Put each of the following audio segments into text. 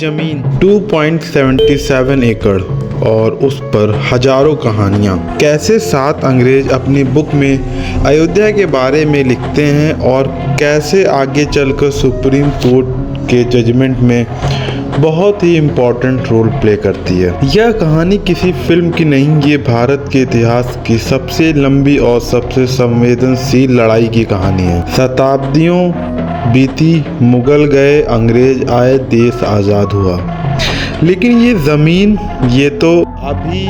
जमीन 2.77 एकड़ और उस पर हजारों कहानियाँ। कैसे 7 अंग्रेज अपनी बुक में अयोध्या के बारे में लिखते हैं और कैसे आगे चलकर सुप्रीम कोर्ट के जजमेंट में बहुत ही इम्पोर्टेंट रोल प्ले करती है। यह कहानी किसी फिल्म की नहीं, ये भारत के इतिहास की सबसे लंबी और सबसे संवेदनशील लड़ाई की कहानी है। शताब्दियों बीती, मुगल गए, अंग्रेज आए, देश आज़ाद हुआ, लेकिन ये ज़मीन ये तो अभी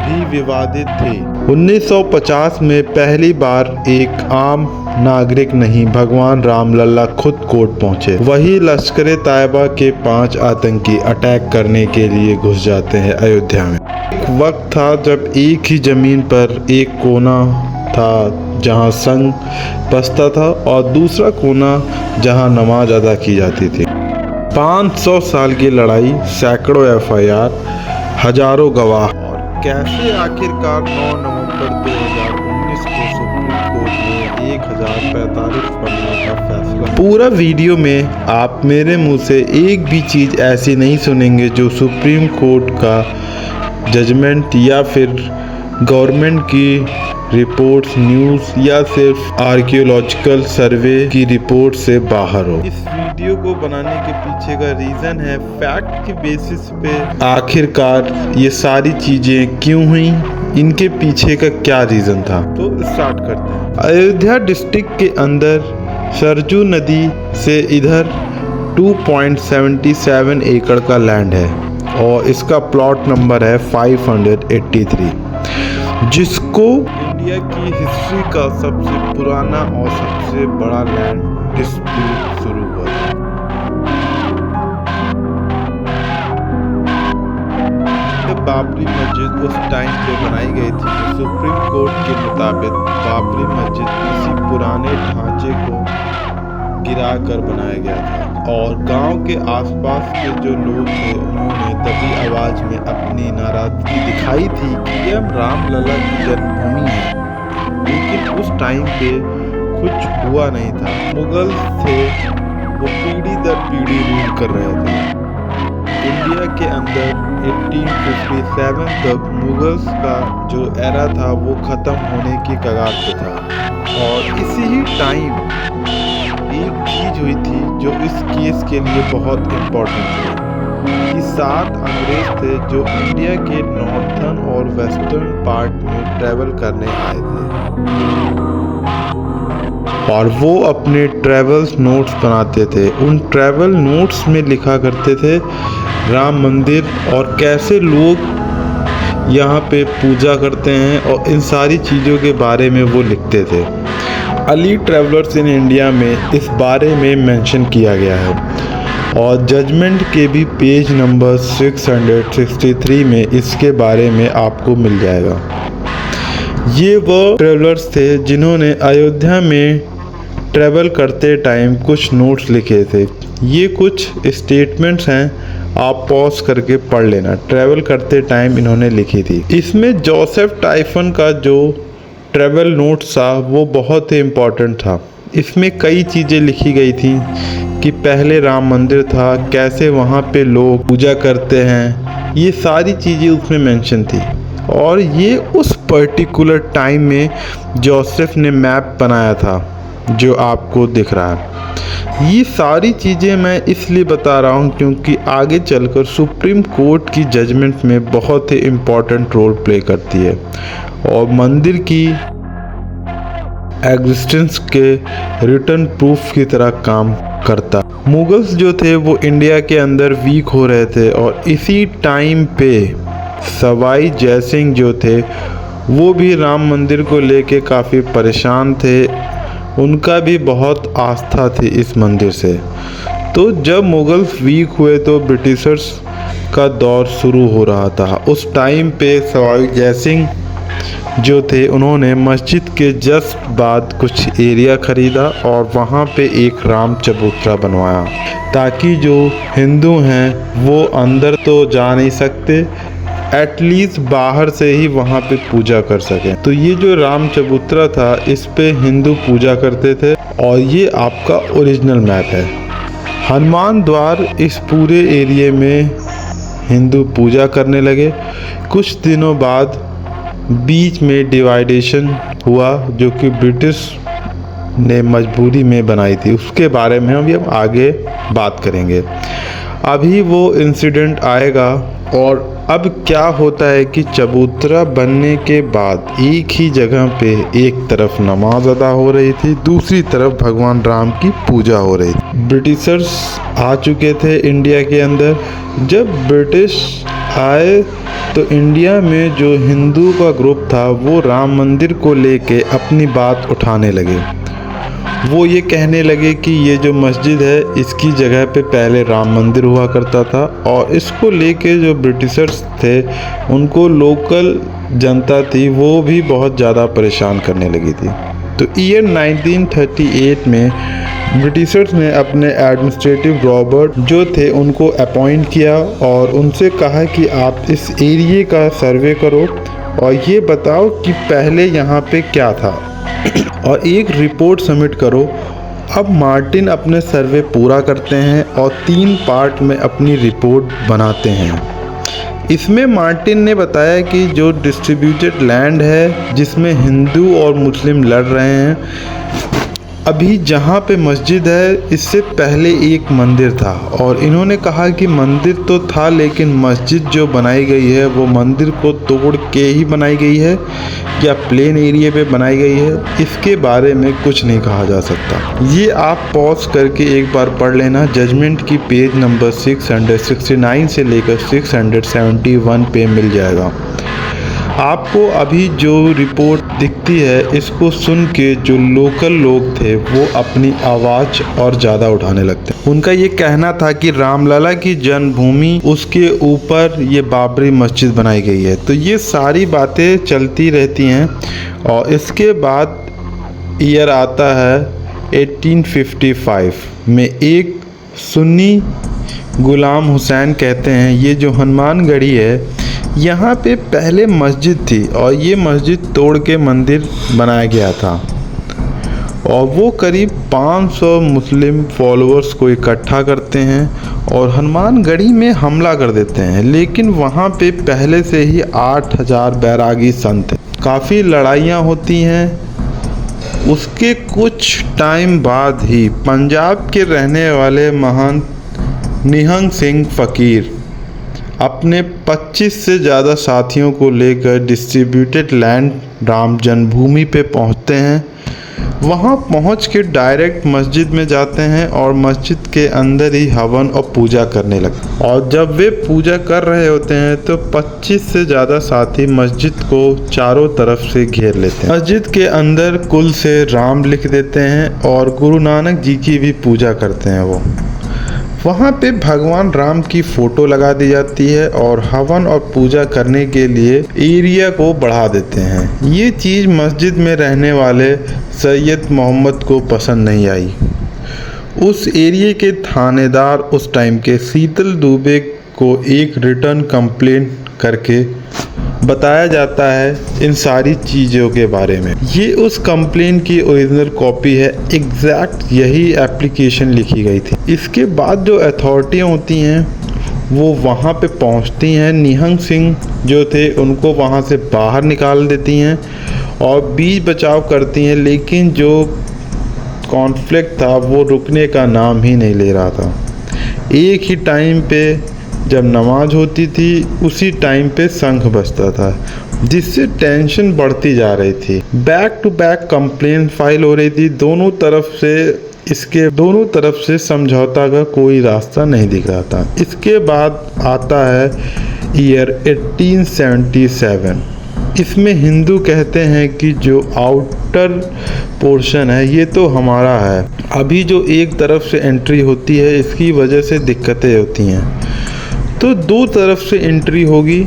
भी विवादित थी। 1950 में पहली बार एक आम नागरिक नहीं, भगवान रामलला खुद कोर्ट पहुंचे। वही लश्कर तैयबा के 5 आतंकी अटैक करने के लिए घुस जाते हैं अयोध्या में। एक वक्त था जब एक ही ज़मीन पर एक कोना था जहां संघ बसता था और दूसरा कोना जहां नमाज अदा की जाती थी। 500 साल की लड़ाई, सैकड़ों FIR, हजारों गवाह, और कैसे आखिरकार 9 नवंबर 2019 को सुप्रीम कोर्ट ने 1045 पन्नों का फैसला। पूरा वीडियो में आप मेरे मुंह से एक भी चीज़ ऐसी नहीं सुनेंगे जो सुप्रीम कोर्ट का जजमेंट या फिर गवर्नमेंट की रिपोर्ट्स, न्यूज़ या सिर्फ आर्कियोलॉजिकल सर्वे की रिपोर्ट से बाहर हो। इस वीडियो को बनाने के पीछे का रीज़न है फैक्ट के बेसिस पे आखिरकार ये सारी चीज़ें क्यों हुई, इनके पीछे का क्या रीज़न था। तो स्टार्ट करते हैं। अयोध्या डिस्ट्रिक्ट के अंदर सरजू नदी से इधर 2.77 एकड़ का लैंड है और इसका प्लॉट नंबर है 583, जिसको इंडिया की हिस्ट्री का सबसे पुराना और सबसे बड़ा लैंड डिस्प्यूट शुरू हुआ था। बाबरी मस्जिद उस टाइम पे बनाई गई थी कि सुप्रीम कोर्ट के मुताबिक बाबरी मस्जिद किसी पुराने ढांचे को गिरा कर बनाया गया था और गांव के आसपास के जो लोग थे उन्होंने तभी आवाज में अपनी नाराजगी दिखाई थी कि यह रामलला की जन्मभूमि है। लेकिन उस टाइम पे कुछ हुआ नहीं था। मुगल थे, वो पीढ़ी दर पीढ़ी रूल कर रहे थे इंडिया के अंदर। 1857 तक मुगल्स का जो एरा था वो ख़त्म होने की कगार पे था और इसी ही टाइम एक चीज़ हुई थी जो इस केस के लिए बहुत इम्पोर्टेंट है कि 7 अंग्रेज थे जो इंडिया के नॉर्थर्न और वेस्टर्न पार्ट में ट्रैवल करने आए थे और वो अपने ट्रैवल्स नोट्स बनाते थे। उन ट्रैवल नोट्स में लिखा करते थे राम मंदिर और कैसे लोग यहाँ पे पूजा करते हैं और इन सारी चीज़ों के बारे में वो लिखते थे। अर्ली ट्रैवलर्स इन इंडिया में इस बारे में मेंशन किया गया है और जजमेंट के भी पेज नंबर 663 में इसके बारे में आपको मिल जाएगा। ये वो ट्रैवलर्स थे जिन्होंने अयोध्या में ट्रैवल करते टाइम कुछ नोट्स लिखे थे। ये कुछ स्टेटमेंट्स हैं, आप पॉज करके पढ़ लेना। ट्रैवल करते टाइम इन्होंने लिखी थी। इसमें जोसेफ टाइफन का जो ट्रैवल नोट्स था वो बहुत ही इम्पोर्टेंट था। इसमें कई चीज़ें लिखी गई थी कि पहले राम मंदिर था, कैसे वहाँ पे लोग पूजा करते हैं, ये सारी चीज़ें उसमें मेंशन थी और ये उस पर्टिकुलर टाइम में जोसेफ ने मैप बनाया था जो आपको दिख रहा है। ये सारी चीज़ें मैं इसलिए बता रहा हूँ क्योंकि आगे चलकर सुप्रीम कोर्ट की जजमेंट में बहुत ही इम्पोर्टेंट रोल प्ले करती है और मंदिर की एग्जिस्टेंस के रिटर्न प्रूफ की तरह काम करता। मुगल्स जो थे वो इंडिया के अंदर वीक हो रहे थे और इसी टाइम पे सवाई जयसिंह जो थे वो भी राम मंदिर को लेके काफ़ी परेशान थे। उनका भी बहुत आस्था थी इस मंदिर से। तो जब मुगल्स वीक हुए तो ब्रिटिशर्स का दौर शुरू हो रहा था। उस टाइम पे सवाई जयसिंह जो थे उन्होंने मस्जिद के जस्ट बाद कुछ एरिया ख़रीदा और वहाँ पे एक राम चबूतरा बनवाया ताकि जो हिंदू हैं वो अंदर तो जा नहीं सकते, एटलीस्ट बाहर से ही वहाँ पे पूजा कर सकें। तो ये जो राम चबूतरा था इस पे हिंदू पूजा करते थे और ये आपका ओरिजिनल मैप है। हनुमान द्वार इस पूरे एरिया में हिंदू पूजा करने लगे। कुछ दिनों बाद बीच में डिवाइडेशन हुआ जो कि ब्रिटिश ने मजबूरी में बनाई थी, उसके बारे में हम आगे बात करेंगे। अभी वो इंसिडेंट आएगा। और अब क्या होता है कि चबूतरा बनने के बाद एक ही जगह पे एक तरफ नमाज अदा हो रही थी, दूसरी तरफ भगवान राम की पूजा हो रही थी। ब्रिटिशर्स आ चुके थे इंडिया के अंदर। जब ब्रिटिश आए तो इंडिया में जो हिंदू का ग्रुप था वो राम मंदिर को लेके अपनी बात उठाने लगे। वो ये कहने लगे कि ये जो मस्जिद है इसकी जगह पे पहले राम मंदिर हुआ करता था, और इसको लेके जो ब्रिटिशर्स थे उनको लोकल जनता थी वो भी बहुत ज़्यादा परेशान करने लगी थी। तो ईयर 1938 में ब्रिटिशर्स ने अपने एडमिनिस्ट्रेटिव रॉबर्ट जो थे उनको अपॉइंट किया और उनसे कहा कि आप इस एरिया का सर्वे करो और ये बताओ कि पहले यहाँ पे क्या था और एक रिपोर्ट सबमिट करो। अब मार्टिन अपने सर्वे पूरा करते हैं और 3 पार्ट में अपनी रिपोर्ट बनाते हैं। इसमें मार्टिन ने बताया कि जो डिस्ट्रीब्यूटेड लैंड है जिसमें हिंदू और मुस्लिम लड़ रहे हैं, अभी जहाँ पे मस्जिद है इससे पहले एक मंदिर था, और इन्होंने कहा कि मंदिर तो था लेकिन मस्जिद जो बनाई गई है वो मंदिर को तोड़ के ही बनाई गई है या प्लेन एरिया पे बनाई गई है, इसके बारे में कुछ नहीं कहा जा सकता। ये आप पॉज करके एक बार पढ़ लेना। जजमेंट की पेज नंबर 669 से लेकर 671 पे मिल जाएगा आपको। अभी जो रिपोर्ट दिखती है इसको सुन के जो लोकल लोग थे वो अपनी आवाज़ और ज़्यादा उठाने लगते हैं। उनका ये कहना था कि रामलला की जन्मभूमि उसके ऊपर ये बाबरी मस्जिद बनाई गई है। तो ये सारी बातें चलती रहती हैं। और इसके बाद ईयर आता है 1855 में एक सुन्नी गुलाम हुसैन कहते हैं ये जो हनुमानगढ़ी है यहाँ पे पहले मस्जिद थी और ये मस्जिद तोड़ के मंदिर बनाया गया था, और वो करीब 500 मुस्लिम फॉलोअर्स को इकट्ठा करते हैं और हनुमानगढ़ी में हमला कर देते हैं। लेकिन वहाँ पे पहले से ही 8000 बैरागी संत हैं। काफ़ी लड़ाइयाँ होती हैं। उसके कुछ टाइम बाद ही पंजाब के रहने वाले महंत निहंग सिंह फ़कीर अपने 25 से ज़्यादा साथियों को लेकर डिस्ट्रीब्यूटेड लैंड राम जन्मभूमि पे पहुंचते हैं। वहां पहुंच के डायरेक्ट मस्जिद में जाते हैं और मस्जिद के अंदर ही हवन और पूजा करने लगते हैं। और जब वे पूजा कर रहे होते हैं तो 25 से ज़्यादा साथी मस्जिद को चारों तरफ से घेर लेते हैं। मस्जिद के अंदर कुल से राम लिख देते हैं और गुरु नानक जी की भी पूजा करते हैं। वो वहाँ पे भगवान राम की फ़ोटो लगा दी जाती है और हवन और पूजा करने के लिए एरिया को बढ़ा देते हैं। ये चीज़ मस्जिद में रहने वाले सैयद मोहम्मद को पसंद नहीं आई। उस एरिया के थानेदार उस टाइम के शीतल दुबे को एक रिटर्न कंप्लेंट करके बताया जाता है इन सारी चीज़ों के बारे में। ये उस कंप्लेन की ओरिजिनल कॉपी है। एग्जैक्ट यही एप्लीकेशन लिखी गई थी। इसके बाद जो अथॉरिटियाँ होती हैं वो वहाँ पे पहुँचती हैं। निहंग सिंह जो थे उनको वहाँ से बाहर निकाल देती हैं और बीच बचाव करती हैं, लेकिन जो कॉन्फ्लिक्ट था वो रुकने का नाम ही नहीं ले रहा था। एक ही टाइम पे जब नमाज होती थी उसी टाइम पे शंख बजता था, जिससे टेंशन बढ़ती जा रही थी। Back to back complaint file हो रही थी दोनों तरफ से समझौता का कोई रास्ता नहीं दिख रहा था। इसके बाद आता है ईयर 1877। इसमें हिंदू कहते हैं कि जो आउटर पोर्शन है ये तो हमारा है। अभी जो एक तरफ से एंट्री होती है इसकी वजह से दिक्कतें होती हैं, तो 2 तरफ से एंट्री होगी।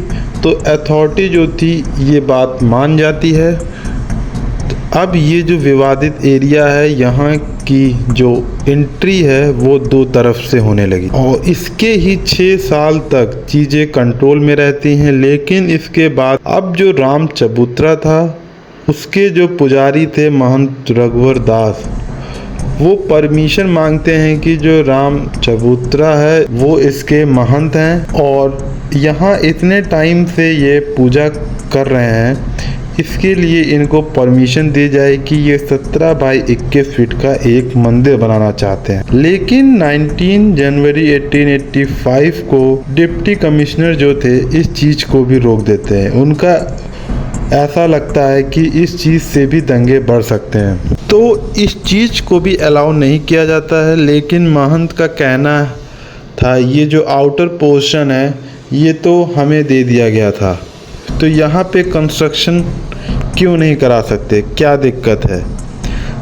तो अथॉरिटी जो थी ये बात मान जाती है। तो अब ये जो विवादित एरिया है यहाँ की जो एंट्री है वो 2 तरफ से होने लगी और इसके ही 6 साल तक चीज़ें कंट्रोल में रहती हैं। लेकिन इसके बाद अब जो राम चबूतरा था उसके जो पुजारी थे महंत रघुवर दास, वो परमिशन मांगते हैं कि जो राम चबूतरा है वो इसके महंत हैं और यहाँ इतने टाइम से ये पूजा कर रहे हैं, इसके लिए इनको परमिशन दी जाए कि ये 17 बाई 21 फीट का एक मंदिर बनाना चाहते हैं। लेकिन 19 जनवरी 1885 को डिप्टी कमिश्नर जो थे इस चीज़ को भी रोक देते हैं। उनका ऐसा लगता है कि इस चीज़ से भी दंगे बढ़ सकते हैं, तो इस चीज़ को भी अलाउ नहीं किया जाता है। लेकिन महंत का कहना था ये जो आउटर पोर्शन है ये तो हमें दे दिया गया था, तो यहाँ पे कंस्ट्रक्शन क्यों नहीं करा सकते, क्या दिक्कत है।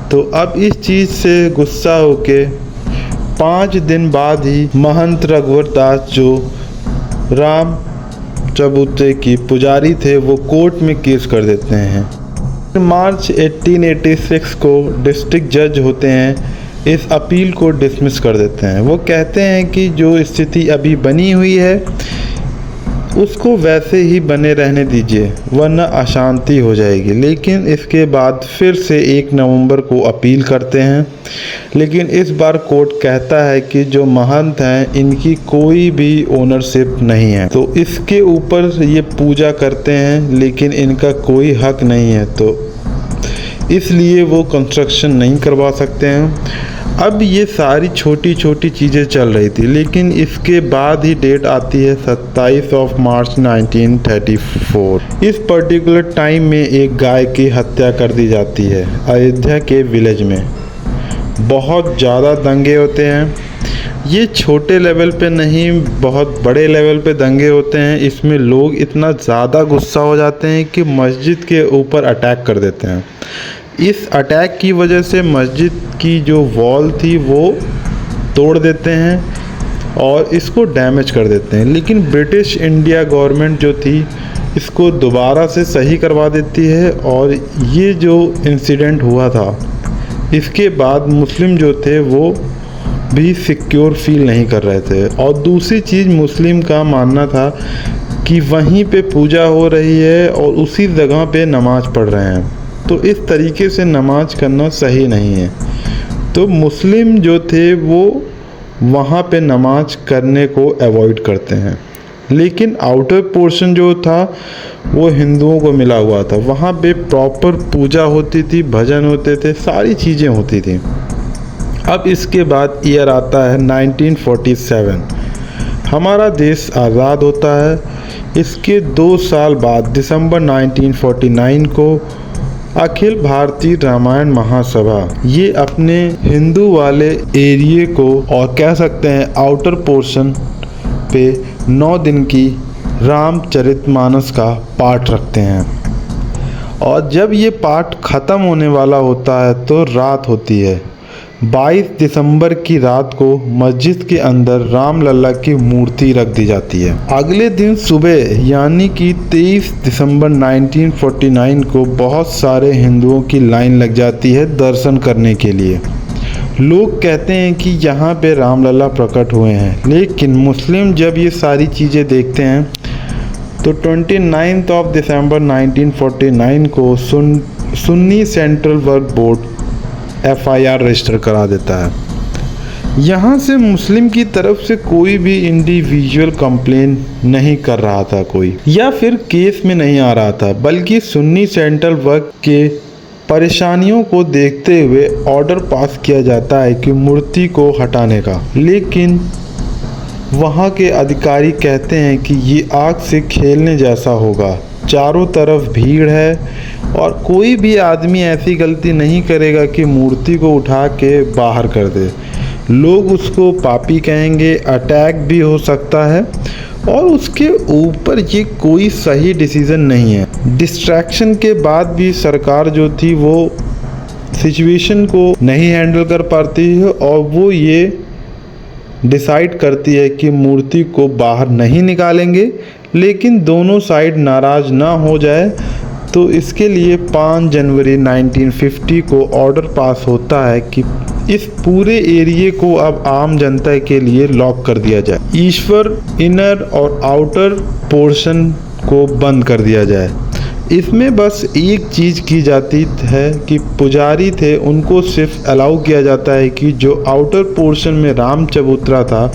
तो अब इस चीज़ से गुस्सा होके 5 दिन बाद ही महंत रघुवर दास जो राम चबूतरे की पुजारी थे वो कोर्ट में केस कर देते हैं। मार्च 1886 को डिस्ट्रिक्ट जज होते हैं इस अपील को डिसमिस कर देते हैं। वो कहते हैं कि जो स्थिति अभी बनी हुई है उसको वैसे ही बने रहने दीजिए वरना अशांति हो जाएगी। लेकिन इसके बाद फिर से 1 नवंबर को अपील करते हैं, लेकिन इस बार कोर्ट कहता है कि जो महंत हैं इनकी कोई भी ओनरशिप नहीं है, तो इसके ऊपर ये पूजा करते हैं लेकिन इनका कोई हक नहीं है, तो इसलिए वो कंस्ट्रक्शन नहीं करवा सकते हैं। अब ये सारी छोटी छोटी चीज़ें चल रही थी, लेकिन इसके बाद ही डेट आती है 27 मार्च 1934। इस पर्टिकुलर टाइम में एक गाय की हत्या कर दी जाती है अयोध्या के विलेज में। बहुत ज़्यादा दंगे होते हैं, ये छोटे लेवल पे नहीं बहुत बड़े लेवल पे दंगे होते हैं। इसमें लोग इतना ज़्यादा गुस्सा हो जाते हैं कि मस्जिद के ऊपर अटैक कर देते हैं। इस अटैक की वजह से मस्जिद की जो वॉल थी वो तोड़ देते हैं और इसको डैमेज कर देते हैं, लेकिन ब्रिटिश इंडिया गवर्नमेंट जो थी इसको दोबारा से सही करवा देती है। और ये जो इंसिडेंट हुआ था इसके बाद मुस्लिम जो थे वो भी सिक्योर फील नहीं कर रहे थे। और दूसरी चीज़, मुस्लिम का मानना था कि वहीं पे पूजा हो रही है और उसी जगह पे नमाज़ पढ़ रहे हैं, तो इस तरीके से नमाज करना सही नहीं है। तो मुस्लिम जो थे वो वहाँ पे नमाज करने को अवॉइड करते हैं, लेकिन आउटर पोर्शन जो था वो हिंदुओं को मिला हुआ था। वहाँ पे प्रॉपर पूजा होती थी, भजन होते थे, सारी चीज़ें होती थी। अब इसके बाद ईयर आता है 1947, हमारा देश आज़ाद होता है। इसके 2 साल बाद दिसंबर 1949 को अखिल भारतीय रामायण महासभा ये अपने हिंदू वाले एरिए को और कह सकते हैं आउटर पोर्शन पे 9 दिन की रामचरितमानस का पाठ रखते हैं। और जब ये पाठ ख़त्म होने वाला होता है तो रात होती है। 22 दिसंबर की रात को मस्जिद के अंदर रामलला की मूर्ति रख दी जाती है। अगले दिन सुबह यानी कि 23 दिसंबर 1949 को बहुत सारे हिंदुओं की लाइन लग जाती है दर्शन करने के लिए। लोग कहते हैं कि यहाँ पे रामलला प्रकट हुए हैं, लेकिन मुस्लिम जब ये सारी चीज़ें देखते हैं तो 29 दिसंबर 1949 को सुन्नी सेंट्रल वक्फ बोर्ड FIR रजिस्टर करा देता है। यहाँ से मुस्लिम की तरफ से कोई भी इंडिविजुअल कंप्लेन नहीं कर रहा था कोई, या फिर केस में नहीं आ रहा था, बल्कि सुन्नी सेंट्रल वक्फ के परेशानियों को देखते हुए ऑर्डर पास किया जाता है कि मूर्ति को हटाने का। लेकिन वहाँ के अधिकारी कहते हैं कि ये आग से खेलने जैसा होगा, चारों तरफ भीड़ है और कोई भी आदमी ऐसी गलती नहीं करेगा कि मूर्ति को उठा के बाहर कर दे। लोग उसको पापी कहेंगे, अटैक भी हो सकता है, और उसके ऊपर ये कोई सही डिसीज़न नहीं है। डिस्ट्रैक्शन के बाद भी सरकार जो थी वो सिचुएशन को नहीं हैंडल कर पाती है और वो ये डिसाइड करती है कि मूर्ति को बाहर नहीं निकालेंगे, लेकिन दोनों साइड नाराज़ ना हो जाए। तो इसके लिए 5 जनवरी 1950 को ऑर्डर पास होता है कि इस पूरे एरिए को अब आम जनता के लिए लॉक कर दिया जाए। ईश्वर इनर और आउटर पोर्शन को बंद कर दिया जाए। इसमें बस एक चीज़ की जाती है कि पुजारी थे उनको सिर्फ अलाउ किया जाता है कि जो आउटर पोर्शन में राम चबूतरा था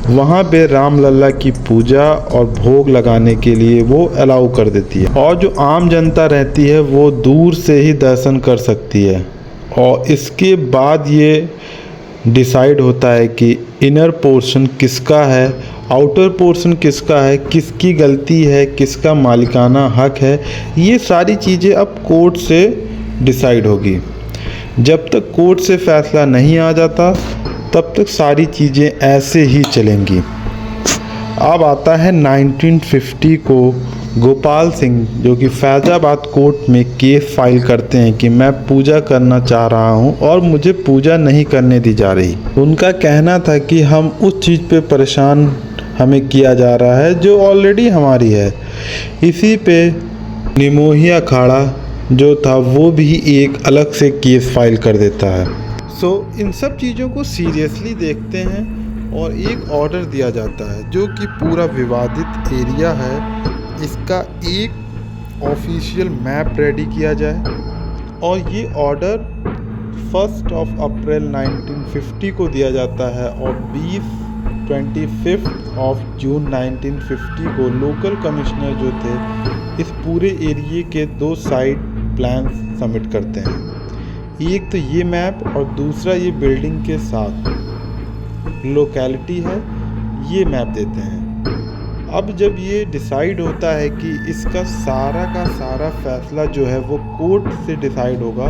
वहाँ पे राम लल्ला की पूजा और भोग लगाने के लिए वो अलाउ कर देती है, और जो आम जनता रहती है वो दूर से ही दर्शन कर सकती है। और इसके बाद ये डिसाइड होता है कि इनर पोर्शन किसका है, आउटर पोर्शन किसका है, किसकी गलती है, किसका मालिकाना हक है। ये सारी चीज़ें अब कोर्ट से डिसाइड होगी। जब तक कोर्ट से फैसला नहीं आ जाता तब तक सारी चीज़ें ऐसे ही चलेंगी। अब आता है 1950 को गोपाल सिंह, जो कि फैज़ाबाद कोर्ट में केस फाइल करते हैं कि मैं पूजा करना चाह रहा हूं और मुझे पूजा नहीं करने दी जा रही। उनका कहना था कि हम उस चीज़ पे परेशान हमें किया जा रहा है जो ऑलरेडी हमारी है। इसी पे निमोही अखाड़ा जो था वो भी एक अलग से केस फाइल कर देता है। इन सब चीज़ों को सीरियसली देखते हैं और एक ऑर्डर दिया जाता है जो कि पूरा विवादित एरिया है, इसका एक ऑफिशियल मैप रेडी किया जाए। और ये ऑर्डर 1 अप्रैल 1950 को दिया जाता है और 25 जून 1950 को लोकल कमिश्नर जो थे इस पूरे एरिया के 2 साइड प्लान सबमिट करते हैं। एक तो ये मैप और दूसरा ये बिल्डिंग के साथ लोकेलिटी है ये मैप देते हैं। अब जब ये डिसाइड होता है कि इसका सारा का सारा फैसला जो है वो कोर्ट से डिसाइड होगा,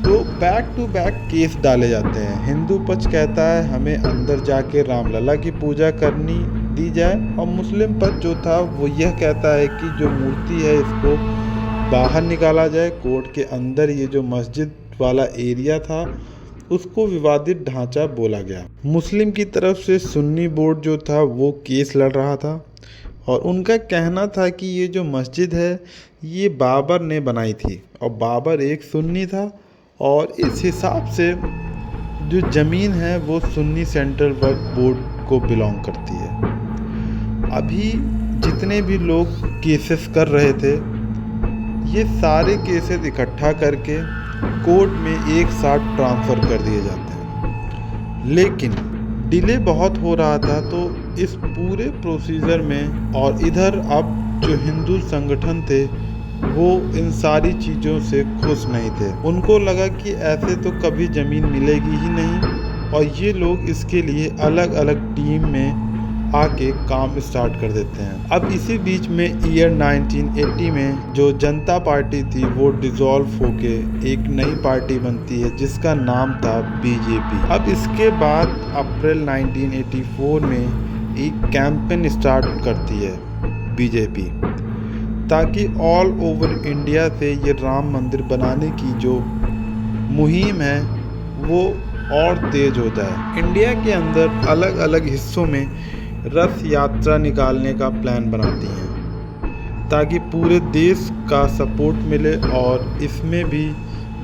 तो बैक टू बैक केस डाले जाते हैं। हिंदू पक्ष कहता है हमें अंदर जाके रामलला की पूजा करनी दी जाए, और मुस्लिम पक्ष जो था वो यह कहता है कि जो मूर्ति है इसको बाहर निकाला जाए। कोर्ट के अंदर ये जो मस्जिद वाला एरिया था उसको विवादित ढांचा बोला गया। मुस्लिम की तरफ से सुन्नी बोर्ड जो था वो केस लड़ रहा था और उनका कहना था कि ये जो मस्जिद है ये बाबर ने बनाई थी और बाबर एक सुन्नी था, और इस हिसाब से जो ज़मीन है वो सुन्नी सेंट्रल वक्फ बोर्ड को बिलोंग करती है। अभी जितने भी लोग केसेस कर रहे थे ये सारे केसेस इकट्ठा करके कोर्ट में एक साथ ट्रांसफ़र कर दिए जाते हैं, लेकिन डिले बहुत हो रहा था। तो इस पूरे प्रोसीजर में और इधर अब जो हिंदू संगठन थे वो इन सारी चीज़ों से खुश नहीं थे। उनको लगा कि ऐसे तो कभी ज़मीन मिलेगी ही नहीं, और ये लोग इसके लिए अलग अलग टीम में आके काम स्टार्ट कर देते हैं। अब इसी बीच में ईयर 1980 में जो जनता पार्टी थी वो डिसॉल्व होके एक नई पार्टी बनती है जिसका नाम था बीजेपी। अब इसके बाद अप्रैल 1984 में एक कैंपेन स्टार्ट करती है बीजेपी, ताकि ऑल ओवर इंडिया से ये राम मंदिर बनाने की जो मुहिम है वो और तेज हो जाए। इंडिया के अंदर अलग अलग हिस्सों में रथ यात्रा निकालने का प्लान बनाती हैं ताकि पूरे देश का सपोर्ट मिले, और इसमें भी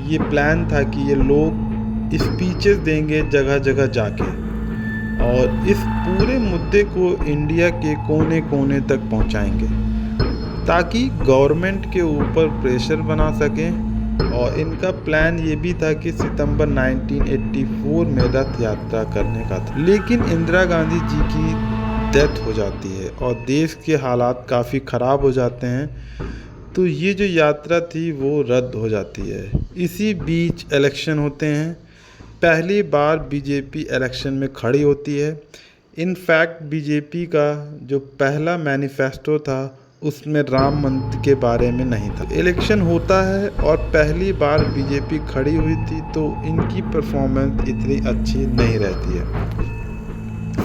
ये प्लान था कि ये लोग स्पीचेस देंगे जगह जगह जाके और इस पूरे मुद्दे को इंडिया के कोने कोने तक पहुंचाएंगे ताकि गवर्नमेंट के ऊपर प्रेशर बना सकें। और इनका प्लान ये भी था कि सितंबर 1984 में रथ यात्रा करने का था, लेकिन इंदिरा गांधी जी की डेथ हो जाती है और देश के हालात काफ़ी ख़राब हो जाते हैं, तो ये जो यात्रा थी वो रद्द हो जाती है। इसी बीच इलेक्शन होते हैं। पहली बार बीजेपी इलेक्शन में खड़ी होती है। इनफैक्ट बीजेपी का जो पहला मैनिफेस्टो था उसमें राम मंदिर के बारे में नहीं था। इलेक्शन होता है और पहली बार बीजेपी खड़ी हुई थी, तो इनकी परफॉर्मेंस इतनी अच्छी नहीं रहती है।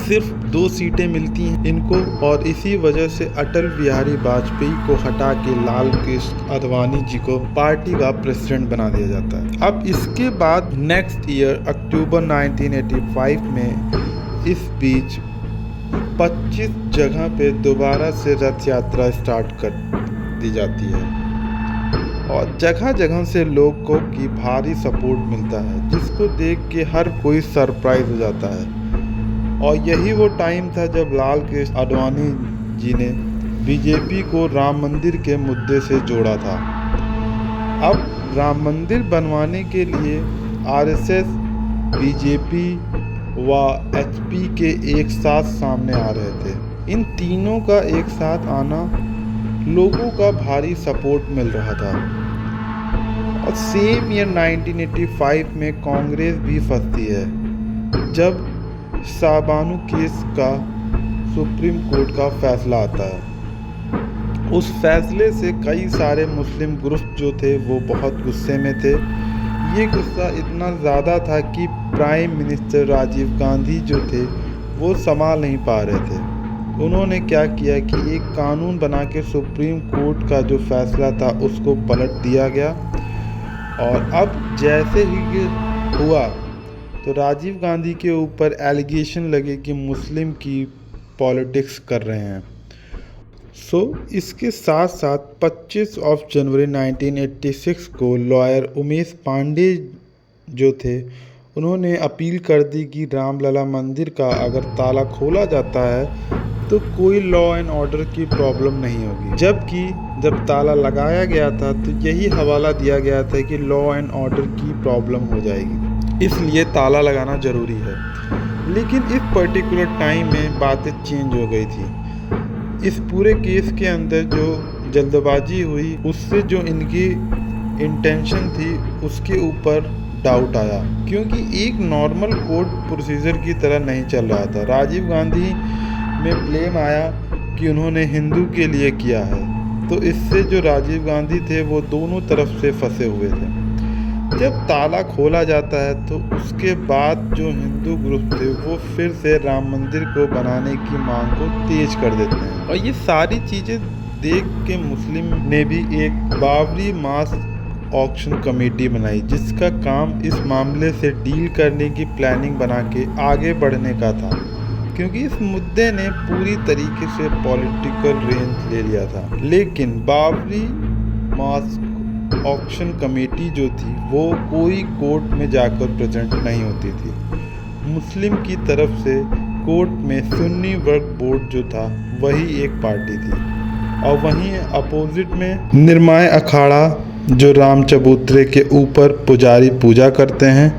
सिर्फ 2 सीटें मिलती हैं इनको, और इसी वजह से अटल बिहारी वाजपेयी को हटा के लाल कृष्ण आडवाणी जी को पार्टी का प्रेसिडेंट बना दिया जाता है। अब इसके बाद नेक्स्ट ईयर अक्टूबर 1985 में इस बीच 25 जगह पे दोबारा से रथ यात्रा स्टार्ट कर दी जाती है और जगह जगह से लोगों की भारी सपोर्ट मिलता है, जिसको देख के हर कोई सरप्राइज हो जाता है। और यही वो टाइम था जब लाल कृष्ण आडवाणी जी ने बीजेपी को राम मंदिर के मुद्दे से जोड़ा था। अब राम मंदिर बनवाने के लिए आरएसएस, बीजेपी व एचपी के एक साथ सामने आ रहे थे। इन तीनों का एक साथ आना लोगों का भारी सपोर्ट मिल रहा था। और सेम ईयर 1985 में कांग्रेस भी फंसती है जब शाहबानो केस का सुप्रीम कोर्ट का फैसला आता है। उस फैसले से कई सारे मुस्लिम ग्रुप जो थे वो बहुत गुस्से में थे। ये गुस्सा इतना ज़्यादा था कि प्राइम मिनिस्टर राजीव गांधी जो थे वो संभाल नहीं पा रहे थे। उन्होंने क्या किया कि एक कानून बना के सुप्रीम कोर्ट का जो फैसला था उसको पलट दिया गया। और अब जैसे ही हुआ तो राजीव गांधी के ऊपर एलिगेशन लगे कि मुस्लिम की पॉलिटिक्स कर रहे हैं। इसके साथ साथ 25 जनवरी 1986 को लॉयर उमेश पांडे जो थे उन्होंने अपील कर दी कि रामलला मंदिर का अगर ताला खोला जाता है तो कोई लॉ एंड ऑर्डर की प्रॉब्लम नहीं होगी, जबकि जब ताला लगाया गया था तो यही हवाला दिया गया था कि लॉ एंड ऑर्डर की प्रॉब्लम हो जाएगी, इसलिए ताला लगाना ज़रूरी है। लेकिन इस पर्टिकुलर टाइम में बातें चेंज हो गई थी। इस पूरे केस के अंदर जो जल्दबाजी हुई उससे जो इनकी इंटेंशन थी उसके ऊपर डाउट आया, क्योंकि एक नॉर्मल कोर्ट प्रोसीजर की तरह नहीं चल रहा था। राजीव गांधी में ब्लेम आया कि उन्होंने हिंदू के लिए किया है, तो इससे जो राजीव गांधी थे वो दोनों तरफ से फंसे हुए थे। जब ताला खोला जाता है तो उसके बाद जो हिंदू ग्रुप थे वो फिर से राम मंदिर को बनाने की मांग को तेज कर देते हैं। और ये सारी चीज़ें देख के मुस्लिम ने भी एक बाबरी मास ऑक्शन कमेटी बनाई, जिसका काम इस मामले से डील करने की प्लानिंग बना के आगे बढ़ने का था, क्योंकि इस मुद्दे ने पूरी तरीके से पॉलिटिकल रेंज ले लिया था। लेकिन बाबरी मास ऑक्शन कमेटी जो थी वो कोई कोर्ट में जाकर प्रेजेंट नहीं होती थी। मुस्लिम की तरफ से कोर्ट में सुन्नी वक्फ बोर्ड जो था वही एक पार्टी थी, और वहीं अपोजिट में निर्माय अखाड़ा जो राम चबूतरे के ऊपर पुजारी पूजा करते हैं,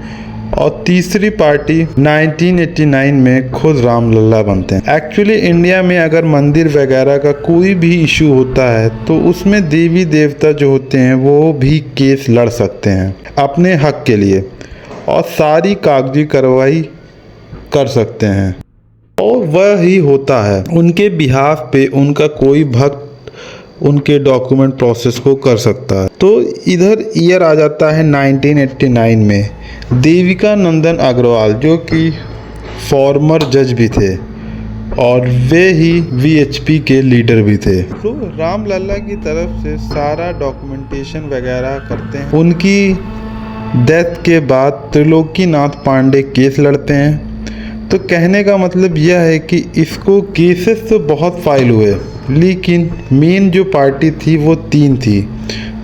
और तीसरी पार्टी 1989 में खुद रामलला बनते हैं। एक्चुअली इंडिया में अगर मंदिर वगैरह का कोई भी इशू होता है तो उसमें देवी देवता जो होते हैं वो भी केस लड़ सकते हैं अपने हक के लिए, और सारी कागजी कार्रवाई कर सकते हैं, और वह ही होता है। उनके बिहाफ पे उनका कोई भक्त उनके डॉक्यूमेंट प्रोसेस को कर सकता है। तो इधर ईयर आ जाता है 1989 में। देविका नंदन अग्रवाल जो कि फॉर्मर जज भी थे और वे ही वीएचपी के लीडर भी थे। तो रामलला की तरफ से सारा डॉक्यूमेंटेशन वगैरह करते हैं। उनकी डेथ के बाद त्रिलोकीनाथ पांडे केस लड़ते हैं। तो कहने का मतलब यह है कि इसको केसेस तो बहुत फाइल हुए, लेकिन मेन जो पार्टी थी वो तीन थी,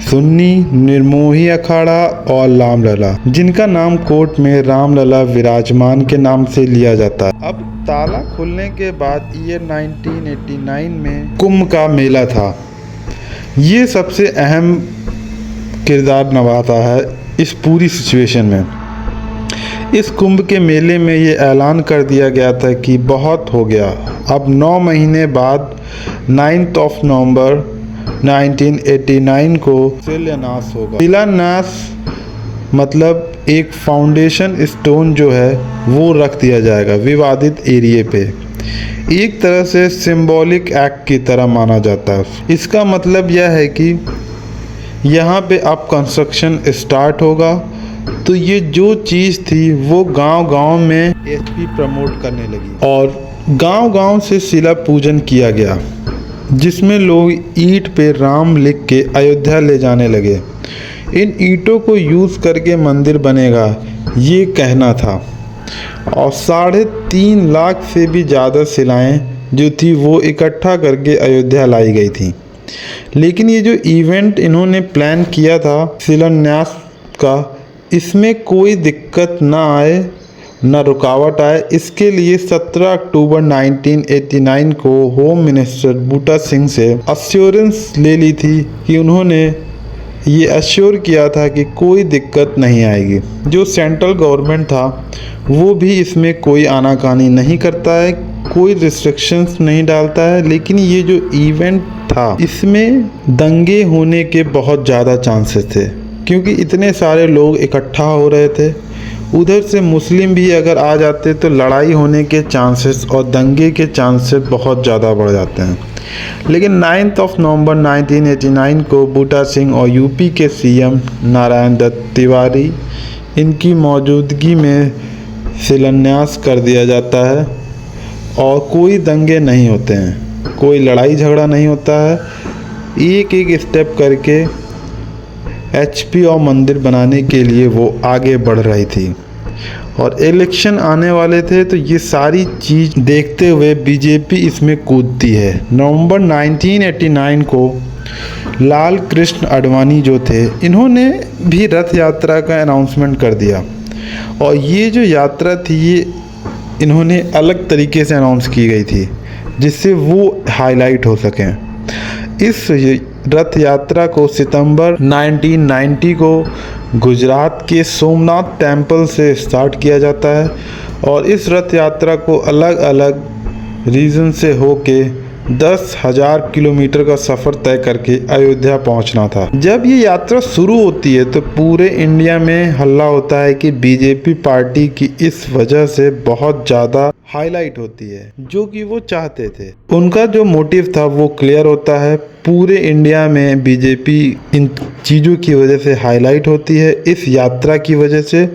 सुन्नी, निर्मोही अखाड़ा और रामलला, जिनका नाम कोर्ट में रामलला विराजमान के नाम से लिया जाता है। अब ताला खुलने के बाद ईयर 1989 में कुंभ का मेला था। ये सबसे अहम किरदार निभाता है इस पूरी सिचुएशन में। इस कुंभ के मेले में ये ऐलान कर दिया गया था कि बहुत हो गया, अब 9 महीने बाद 9 नवंबर 1989 को शिलान्यास होगा। शिलान्यास मतलब एक फाउंडेशन स्टोन जो है वो रख दिया जाएगा विवादित एरिया पे। एक तरह से सिंबॉलिक एक्ट की तरह माना जाता है। इसका मतलब यह है कि यहाँ पे अब कंस्ट्रक्शन स्टार्ट होगा। तो ये जो चीज़ थी वो गांव-गांव में एचपी प्रमोट करने लगी, और गांव-गांव से शिला पूजन किया गया, जिसमें लोग ईंट पे राम लिख के अयोध्या ले जाने लगे। इन ईंटों को यूज़ करके मंदिर बनेगा ये कहना था, और 3.5 लाख से भी ज़्यादा शिलाएँ जो थी वो इकट्ठा करके अयोध्या लाई गई थी। लेकिन ये जो इवेंट इन्होंने प्लान किया था शिलान्यास का, इसमें कोई दिक्कत ना आए न रुकावट आए। इसके लिए 17 अक्टूबर 1989 को होम मिनिस्टर बूटा सिंह से अश्योरेंस ले ली थी कि उन्होंने ये अश्योर किया था कि कोई दिक्कत नहीं आएगी। जो सेंट्रल गवर्नमेंट था वो भी इसमें कोई आनाकानी नहीं करता है, कोई रिस्ट्रिक्शंस नहीं डालता है। लेकिन ये जो इवेंट था इसमें दंगे होने के बहुत ज़्यादा चांसेस थे, क्योंकि इतने सारे लोग इकट्ठा हो रहे थे। उधर से मुस्लिम भी अगर आ जाते तो लड़ाई होने के चांसेस और दंगे के चांसेस बहुत ज़्यादा बढ़ जाते हैं। लेकिन 9 नवंबर 1989 को बूटा सिंह और यूपी के सीएम नारायण दत्त तिवारी इनकी मौजूदगी में शिलान्यास कर दिया जाता है और कोई दंगे नहीं होते हैं, कोई लड़ाई झगड़ा नहीं होता है। एक एक स्टेप करके एचपी और मंदिर बनाने के लिए वो आगे बढ़ रही थी और इलेक्शन आने वाले थे, तो ये सारी चीज़ देखते हुए बीजेपी इसमें कूदती है। नवंबर 1989 को लाल कृष्ण आडवाणी जो थे इन्होंने भी रथ यात्रा का अनाउंसमेंट कर दिया और ये जो यात्रा थी ये इन्होंने अलग तरीके से अनाउंस की गई थी जिससे वो हाईलाइट हो सकें। इस रथ यात्रा को सितंबर 1990 को गुजरात के सोमनाथ टेम्पल से स्टार्ट किया जाता है और इस रथ यात्रा को अलग अलग रीजन से होके 10,000 किलोमीटर का सफ़र तय करके अयोध्या पहुंचना था। जब ये यात्रा शुरू होती है तो पूरे इंडिया में हल्ला होता है कि बीजेपी पार्टी की इस वजह से बहुत ज़्यादा हाईलाइट होती है, जो कि वो चाहते थे। उनका जो मोटिव था वो क्लियर होता है। पूरे इंडिया में बीजेपी इन चीज़ों की वजह से हाईलाइट होती है। इस यात्रा की वजह से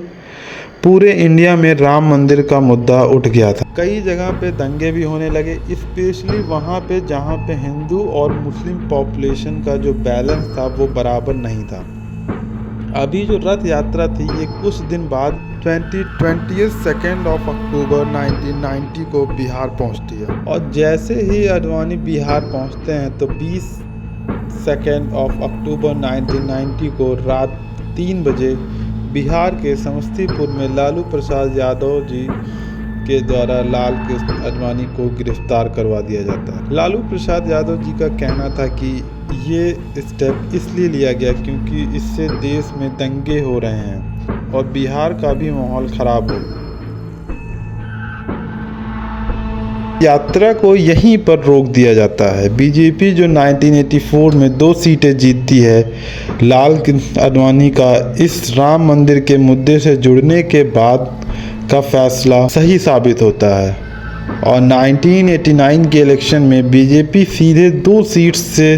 पूरे इंडिया में राम मंदिर का मुद्दा उठ गया था। कई जगह पे दंगे भी होने लगे, स्पेशली वहाँ पे जहाँ पे हिंदू और मुस्लिम पॉपुलेशन का जो बैलेंस था वो बराबर नहीं था। अभी जो रथ यात्रा थी ये कुछ दिन बाद 22 अक्टूबर 1990 को बिहार पहुंचती है और जैसे ही आडवाणी बिहार पहुंचते हैं तो 20 अक्टूबर 1990 को रात 3 बजे बिहार के समस्तीपुर में लालू प्रसाद यादव जी के द्वारा लाल कृष्ण आडवाणी को गिरफ्तार करवा दिया जाता है। लालू प्रसाद यादव जी का कहना था कि ये स्टेप इसलिए लिया गया क्योंकि इससे देश में दंगे हो रहे हैं और बिहार का भी माहौल खराब हो। यात्रा को यहीं पर रोक दिया जाता है। बीजेपी जो 1984 में 2 सीटें जीतती है, लाल कृष्ण आडवाणी का इस राम मंदिर के मुद्दे से जुड़ने के बाद का फैसला सही साबित होता है और 1989 के इलेक्शन में बीजेपी सीधे 2 सीट्स से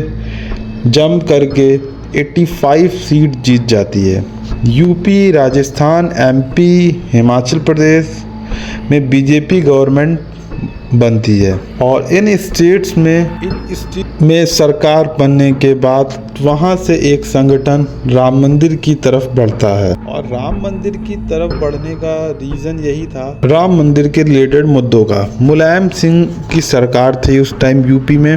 जंप करके 85 सीट जीत जाती है। यूपी, राजस्थान, एमपी, हिमाचल प्रदेश में बीजेपी गवर्नमेंट बनती है और इन स्टेट्स में सरकार बनने के बाद वहाँ से एक संगठन राम मंदिर की तरफ बढ़ता है और राम मंदिर की तरफ बढ़ने का रीज़न यही था राम मंदिर के रिलेटेड मुद्दों का। मुलायम सिंह की सरकार थी उस टाइम यूपी में।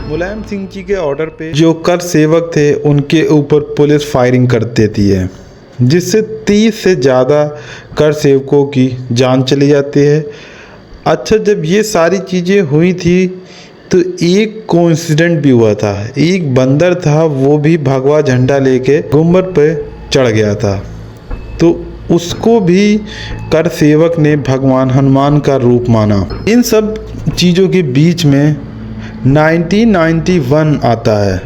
मुलायम सिंह जी के ऑर्डर पे जो कर सेवक थे उनके ऊपर पुलिस फायरिंग कर देती है, जिससे 30 से ज़्यादा कर सेवकों की जान चली जाती है। अच्छा, जब ये सारी चीज़ें हुई थी तो एक कोइंसिडेंट भी हुआ था। एक बंदर था, वो भी भगवा झंडा लेके गुम्बद पे चढ़ गया था, तो उसको भी कर सेवक ने भगवान हनुमान का रूप माना। इन सब चीज़ों के बीच में 1991 आता है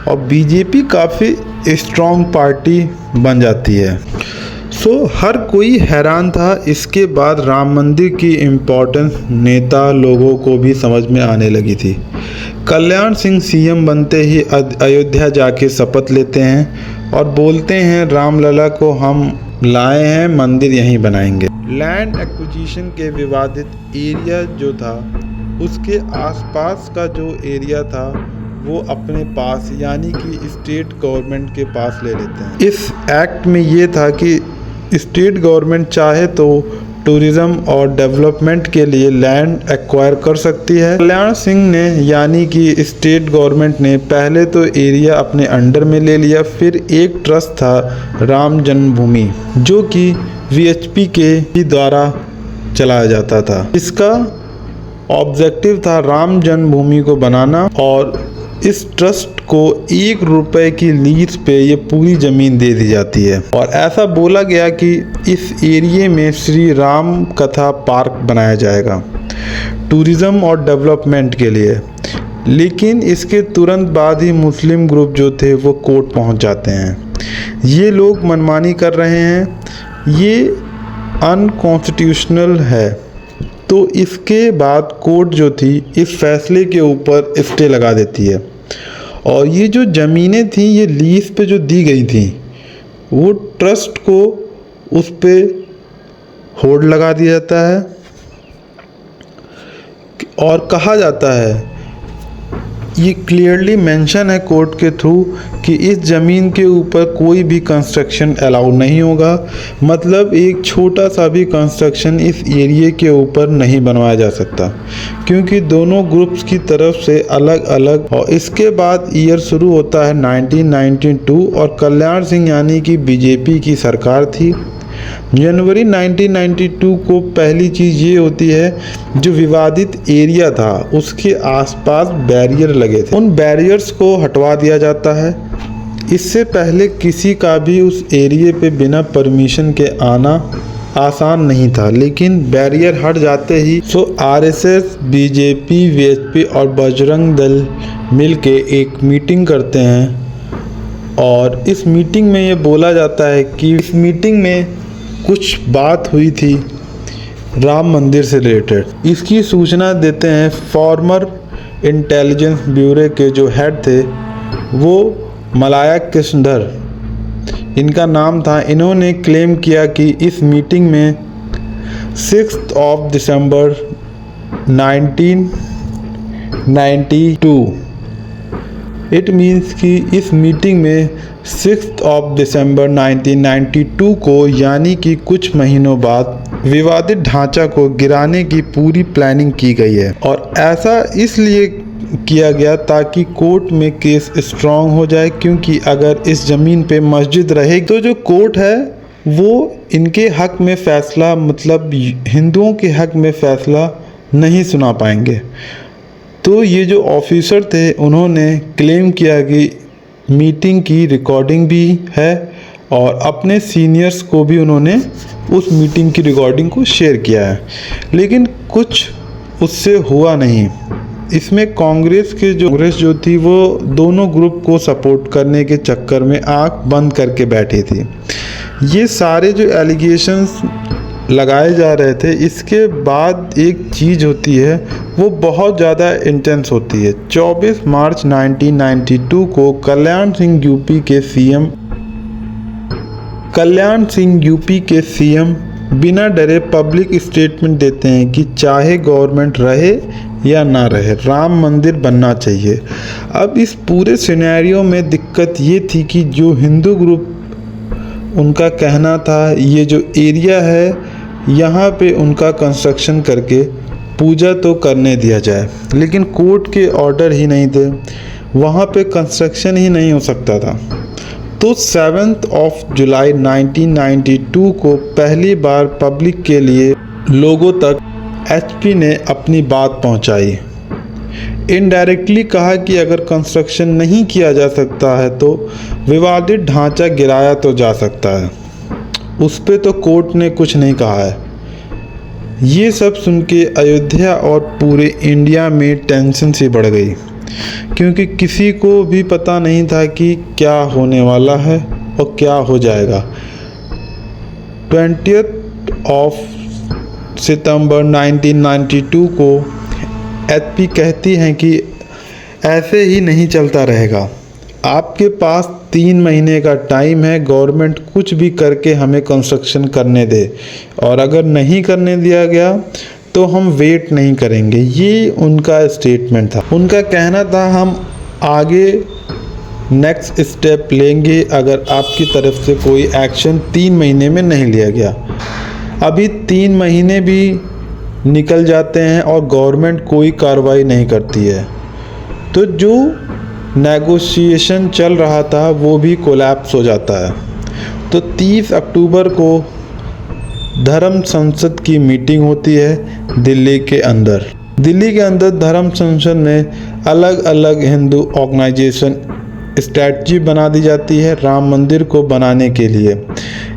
और बीजेपी काफ़ी स्ट्रॉन्ग पार्टी बन जाती है। हर कोई हैरान था। इसके बाद राम मंदिर की इम्पोर्टेंस नेता लोगों को भी समझ में आने लगी थी। कल्याण सिंह सीएम बनते ही अयोध्या जाके शपथ लेते हैं और बोलते हैं रामलला को हम लाए हैं, मंदिर यहीं बनाएंगे। लैंड एक्विजिशन के विवादित एरिया जो था उसके आसपास का जो एरिया था वो अपने पास यानी कि स्टेट गवर्नमेंट के पास ले लेते हैं। इस एक्ट में ये था कि स्टेट गवर्नमेंट चाहे तो टूरिज्म और डेवलपमेंट के लिए लैंड एक्वायर कर सकती है। कल्याण सिंह ने यानी कि स्टेट गवर्नमेंट ने पहले तो एरिया अपने अंडर में ले लिया, फिर एक ट्रस्ट था राम जन्मभूमि जो कि वीएचपी के ही द्वारा चलाया जाता था। इसका ऑब्जेक्टिव था राम जन्मभूमि को बनाना और इस ट्रस्ट को 1 रुपए की लीज पे ये पूरी ज़मीन दे दी जाती है और ऐसा बोला गया कि इस एरिया में श्री राम कथा पार्क बनाया जाएगा टूरिज़्म और डेवलपमेंट के लिए। लेकिन इसके तुरंत बाद ही मुस्लिम ग्रुप जो थे वो कोर्ट पहुंच जाते हैं। ये लोग मनमानी कर रहे हैं, ये अनकॉन्स्टिट्यूशनल है। तो इसके बाद कोर्ट जो थी इस फैसले के ऊपर स्टे लगा देती है और ये जो ज़मीनें थी ये लीज पे जो दी गई थी वो ट्रस्ट को उस पे होल्ड लगा दिया जाता है और कहा जाता है, ये क्लियरली मेंशन है कोर्ट के थ्रू कि इस ज़मीन के ऊपर कोई भी कंस्ट्रक्शन अलाउ नहीं होगा। मतलब एक छोटा सा भी कंस्ट्रक्शन इस एरिया के ऊपर नहीं बनवाया जा सकता क्योंकि दोनों ग्रुप्स की तरफ से अलग अलग। और इसके बाद ईयर शुरू होता है 1992 और कल्याण सिंह यानी कि बीजेपी की सरकार थी। जनवरी 1992 को पहली चीज़ ये होती है जो विवादित एरिया था उसके आसपास बैरियर लगे थे, उन बैरियर्स को हटवा दिया जाता है। इससे पहले किसी का भी उस एरिया पे बिना परमिशन के आना आसान नहीं था, लेकिन बैरियर हट जाते ही आरएसएस, बीजेपी, वीएचपी और बजरंग दल मिलके एक मीटिंग करते हैं और इस मीटिंग में ये बोला जाता है कि इस मीटिंग में कुछ बात हुई थी राम मंदिर से रिलेटेड। इसकी सूचना देते हैं फॉर्मर इंटेलिजेंस ब्यूरो के जो हेड थे वो मलाया कृष्णधर इनका नाम था। इन्होंने क्लेम किया कि इस मीटिंग में 6 दिसंबर 1992 इट मीन्स कि इस मीटिंग में 6 दिसंबर 1992 को यानी कि कुछ महीनों बाद विवादित ढांचा को गिराने की पूरी प्लानिंग की गई है और ऐसा इसलिए किया गया ताकि कोर्ट में केस स्ट्रांग हो जाए, क्योंकि अगर इस ज़मीन पे मस्जिद रहे तो जो कोर्ट है वो इनके हक में फ़ैसला मतलब हिंदुओं के हक में फ़ैसला नहीं सुना पाएंगे। तो ये जो ऑफिसर थे उन्होंने क्लेम किया कि मीटिंग की रिकॉर्डिंग भी है और अपने सीनियर्स को भी उन्होंने उस मीटिंग की रिकॉर्डिंग को शेयर किया है, लेकिन कुछ उससे हुआ नहीं। इसमें कांग्रेस जो थी वो दोनों ग्रुप को सपोर्ट करने के चक्कर में आंख बंद करके बैठी थी। ये सारे जो एलिगेशंस लगाए जा रहे थे, इसके बाद एक चीज़ होती है वो बहुत ज़्यादा इंटेंस होती है। 24 मार्च 1992 को कल्याण सिंह यूपी के सीएम बिना डरे पब्लिक स्टेटमेंट देते हैं कि चाहे गवर्नमेंट रहे या ना रहे राम मंदिर बनना चाहिए। अब इस पूरे सिनेरियो में दिक्कत ये थी कि जो हिंदू ग्रुप उनका कहना था ये जो एरिया है यहाँ पे उनका कंस्ट्रक्शन करके पूजा तो करने दिया जाए, लेकिन कोर्ट के ऑर्डर ही नहीं थे, वहाँ पे कंस्ट्रक्शन ही नहीं हो सकता था। तो 7 जुलाई 1992 को पहली बार पब्लिक के लिए लोगों तक एचपी ने अपनी बात पहुंचाई। इनडायरेक्टली कहा कि अगर कंस्ट्रक्शन नहीं किया जा सकता है तो विवादित ढांचा गिराया तो जा सकता है, उस पे तो कोर्ट ने कुछ नहीं कहा है। ये सब सुन के अयोध्या और पूरे इंडिया में टेंशन सी बढ़ गई, क्योंकि किसी को भी पता नहीं था कि क्या होने वाला है और क्या हो जाएगा। 20 सितंबर 1992 को एचपी कहती हैं कि ऐसे ही नहीं चलता रहेगा, आपके पास 3 महीने का टाइम है, गवर्नमेंट कुछ भी करके हमें कंस्ट्रक्शन करने दे, और अगर नहीं करने दिया गया तो हम वेट नहीं करेंगे। ये उनका स्टेटमेंट था। उनका कहना था हम आगे नेक्स्ट स्टेप लेंगे अगर आपकी तरफ से कोई एक्शन 3 महीने में नहीं लिया गया। अभी 3 महीने भी निकल जाते हैं और गवर्नमेंट कोई कार्रवाई नहीं करती है। तो जो नेगोशिएशन चल रहा था वो भी कोलैप्स हो जाता है। तो 30 अक्टूबर को धर्म संसद की मीटिंग होती है दिल्ली के अंदर। दिल्ली के अंदर धर्म संसद में अलग अलग हिंदू ऑर्गेनाइजेशन स्ट्रैटेजी बना दी जाती है राम मंदिर को बनाने के लिए।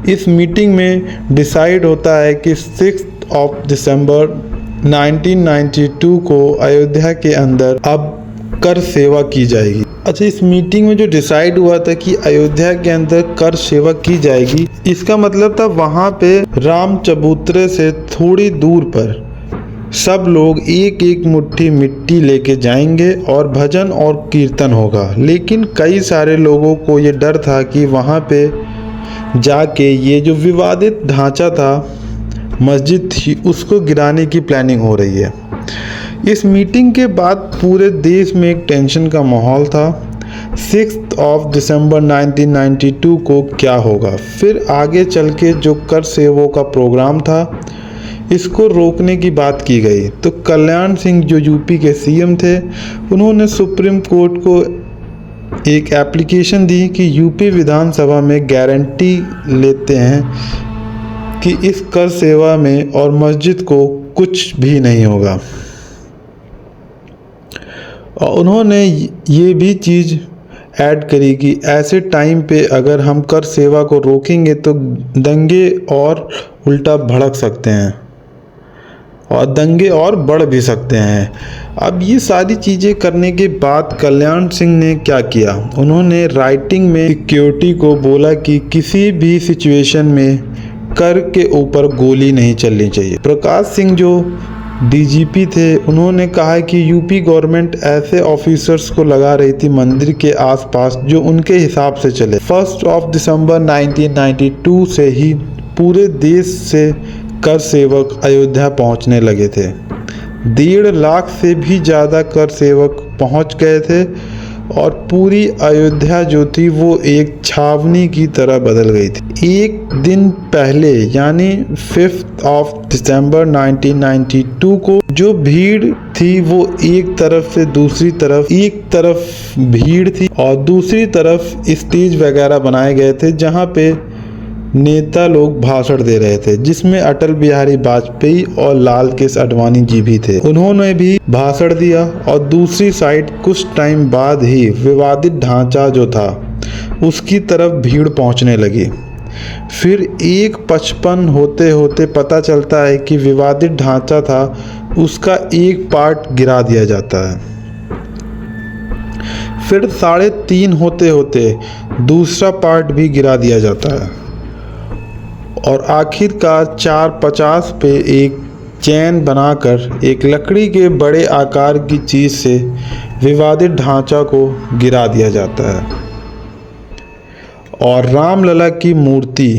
इस मीटिंग में डिसाइड होता है कि 6 दिसंबर 1992 को अयोध्या के अंदर अब कर सेवा की जाएगी। अच्छा, इस मीटिंग में जो डिसाइड हुआ था कि अयोध्या के अंदर कर सेवा की जाएगी, इसका मतलब था वहाँ पे राम चबूतरे से थोड़ी दूर पर सब लोग एक एक मुट्ठी मिट्टी लेके जाएंगे और भजन और कीर्तन होगा। लेकिन कई सारे लोगों को ये डर था कि वहाँ पे जाके ये जो विवादित ढांचा था, मस्जिद थी, उसको गिराने की प्लानिंग हो रही है। इस मीटिंग के बाद पूरे देश में एक टेंशन का माहौल था। 6 दिसंबर 1992 को क्या होगा, फिर आगे चल के जो कर सेवों का प्रोग्राम था इसको रोकने की बात की गई। तो कल्याण सिंह जो यूपी के सीएम थे, उन्होंने सुप्रीम कोर्ट को एक एप्लीकेशन दी कि यूपी विधानसभा में गारंटी लेते हैं कि इस कर सेवा में और मस्जिद को कुछ भी नहीं होगा। और उन्होंने ये भी चीज़ ऐड करी कि ऐसे टाइम पे अगर हम कर सेवा को रोकेंगे तो दंगे और उल्टा भड़क सकते हैं और दंगे और बढ़ भी सकते हैं। अब ये सारी चीज़ें करने के बाद कल्याण सिंह ने क्या किया, उन्होंने राइटिंग में सिक्योरिटी को बोला कि किसी भी सिचुएशन में कर के ऊपर गोली नहीं चलनी चाहिए। प्रकाश सिंह जो डीजीपी थे, उन्होंने कहा कि यूपी गवर्नमेंट ऐसे ऑफिसर्स को लगा रही थी मंदिर के आसपास जो उनके हिसाब से चले। 1 दिसंबर 1992 से ही पूरे देश से कर सेवक अयोध्या पहुंचने लगे थे। 1.5 लाख से भी ज़्यादा कर सेवक पहुंच गए थे और पूरी अयोध्या जो थी वो एक छावनी की तरह बदल गई थी। एक दिन पहले यानी 5 दिसंबर 1992 को जो भीड़ थी वो एक तरफ से दूसरी तरफ, एक तरफ भीड़ थी और दूसरी तरफ स्टेज वगैरह बनाए गए थे जहाँ पे नेता लोग भाषण दे रहे थे, जिसमें अटल बिहारी वाजपेयी और लाल कृष्ण आडवाणी जी भी थे। उन्होंने भी भाषण दिया और दूसरी साइड कुछ टाइम बाद ही विवादित ढांचा जो था उसकी तरफ भीड़ पहुंचने लगी। फिर 1:55 होते होते पता चलता है कि विवादित ढांचा था उसका एक पार्ट गिरा दिया जाता है। फिर 3:30 होते होते दूसरा पार्ट भी गिरा दिया जाता है और आखिरकार 4:50 पे एक चैन बनाकर एक लकड़ी के बड़े आकार की चीज़ से विवादित ढांचा को गिरा दिया जाता है और रामलला की मूर्ति,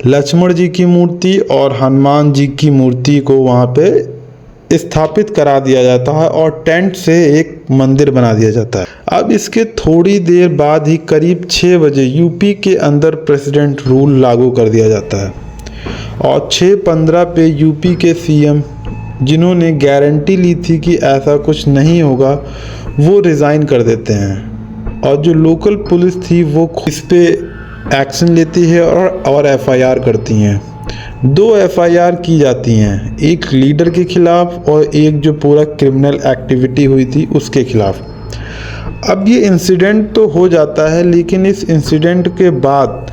लक्ष्मण जी की मूर्ति और हनुमान जी की मूर्ति को वहाँ पे स्थापित करा दिया जाता है और टेंट से एक मंदिर बना दिया जाता है। अब इसके थोड़ी देर बाद ही करीब 6 बजे यूपी के अंदर प्रेसिडेंट रूल लागू कर दिया जाता है और 6:15 पे यूपी के सीएम, जिन्होंने गारंटी ली थी कि ऐसा कुछ नहीं होगा, वो रिज़ाइन कर देते हैं और जो लोकल पुलिस थी वो इस पे एक्शन लेती है और एफआईआर करती हैं। 2 एफआईआर की जाती हैं, एक लीडर के खिलाफ और एक जो पूरा क्रिमिनल एक्टिविटी हुई थी उसके खिलाफ। अब ये इंसिडेंट तो हो जाता है, लेकिन इस इंसिडेंट के बाद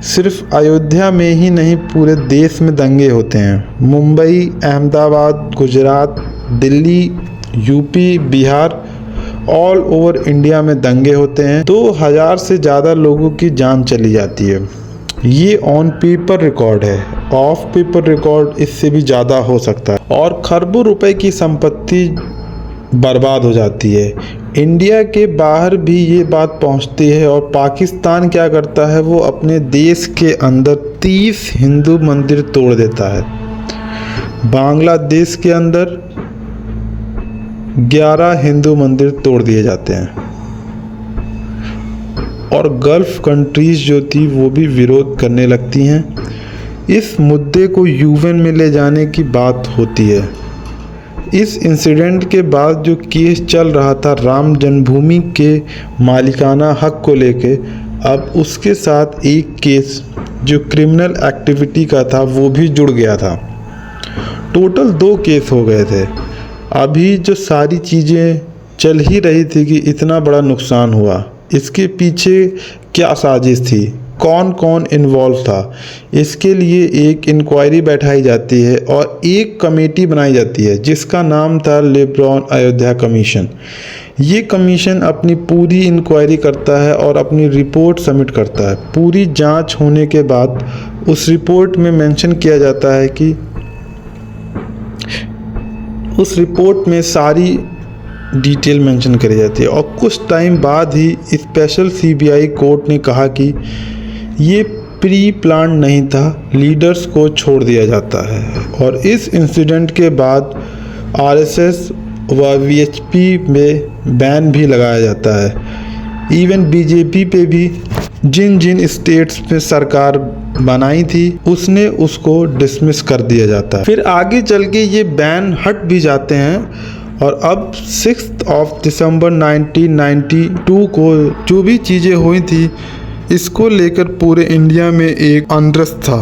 सिर्फ अयोध्या में ही नहीं पूरे देश में दंगे होते हैं। Mumbai, Ahmedabad, Gujarat, Delhi, UP, Bihar, all over India में दंगे होते हैं। 2000 से ज़्यादा लोगों की जान चली जाती है। ये ऑन पेपर रिकॉर्ड है, ऑफ पेपर रिकॉर्ड इससे भी ज़्यादा हो सकता है और खरबों रुपए की संपत्ति बर्बाद हो जाती है। इंडिया के बाहर भी ये बात पहुंचती है और पाकिस्तान क्या करता है, वो अपने देश के अंदर 30 हिंदू मंदिर तोड़ देता है। बांग्लादेश के अंदर 11 हिंदू मंदिर तोड़ दिए जाते हैं और गल्फ कंट्रीज़ जो थी वो भी विरोध करने लगती हैं इस मुद्दे को यूएन में ले जाने की बात होती है। इस इंसिडेंट के बाद जो केस चल रहा था राम जन्मभूमि के मालिकाना हक को लेके, अब उसके साथ एक केस जो क्रिमिनल एक्टिविटी का था वो भी जुड़ गया था। टोटल 2 केस हो गए थे। अभी जो सारी चीज़ें चल ही रही थी कि इतना बड़ा नुकसान हुआ, इसके पीछे क्या साजिश थी, कौन कौन इन्वॉल्व था, इसके लिए एक इंक्वायरी बैठाई जाती है और एक कमेटी बनाई जाती है जिसका नाम था लेब्रॉन अयोध्या कमीशन। ये कमीशन अपनी पूरी इंक्वायरी करता है और अपनी रिपोर्ट सबमिट करता है। पूरी जांच होने के बाद उस रिपोर्ट में मेंशन किया जाता है कि उस रिपोर्ट में सारी डिटेल मेंशन करी जाती है और कुछ टाइम बाद ही स्पेशल सीबीआई कोर्ट ने कहा कि ये प्री प्लान नहीं था, लीडर्स को छोड़ दिया जाता है। और इस इंसिडेंट के बाद आरएसएस व वीएचपी में बैन भी लगाया जाता है। इवन बीजेपी पे भी जिन जिन स्टेट्स में सरकार बनाई थी उसने उसको डिसमिस कर दिया जाता है। फिर आगे चल के ये बैन हट भी जाते हैं और अब 6 दिसंबर 1992 को जो भी चीज़ें हुई थी इसको लेकर पूरे इंडिया में एक अनरेस्ट था।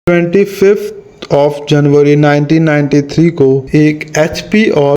25 जनवरी 1993 को एक एचपी और